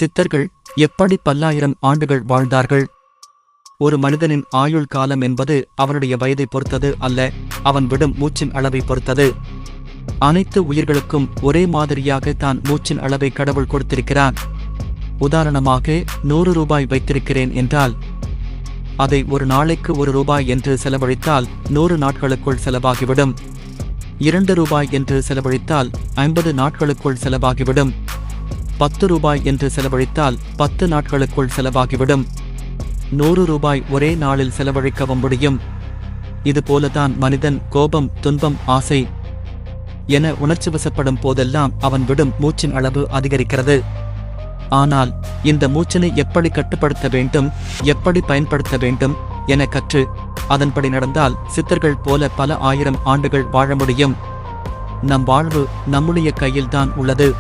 சித்தர்கள் எப்படி பல்லாயிரம் ஆண்டுகள் வாழ்ந்தார்கள்? ஒரு மனிதனின் ஆயுள் காலம் என்பது அவனுடைய வயதை பொறுத்தது அல்ல, அவன் விடும் மூச்சின் அளவை பொறுத்தது. அனைத்து உயிர்களுக்கும் ஒரே மாதிரியாக தான் மூச்சின் அளவை கடவுள் கொடுத்திருக்கிறான். உதாரணமாக 100 ரூபாய் வைத்திருக்கிறேன் என்றால் அதை ஒரு நாளைக்கு 1 ரூபாய் என்று செலவழித்தால் 100 நாட்களுக்குள் செலவாகிவிடும். 2 ரூபாய் என்று செலவழித்தால் 50 நாட்களுக்குள் செலவாகிவிடும். 10 ரூபாய் என்று செலவழித்தால் 10 நாட்களுக்குள் செலவாகிவிடும். 100 ரூபாய் ஒரே நாளில் செலவழிக்கவும் முடியும். இதுபோலதான் மனிதன் கோபம், துன்பம், ஆசை என உணர்ச்சிவசப்படும் போதெல்லாம் அவன் விடும் மூச்சின் அளவு அதிகரிக்கிறது. ஆனால் இந்த மூச்சினை எப்படி கட்டுப்படுத்த வேண்டும், எப்படி பயன்படுத்த வேண்டும் என கற்று அதன்படி நடந்தால் சித்தர்கள் போல பல ஆயிரம் ஆண்டுகள் வாழ முடியும். நம் வாழ்வு நம்முடைய கையில்தான் உள்ளது.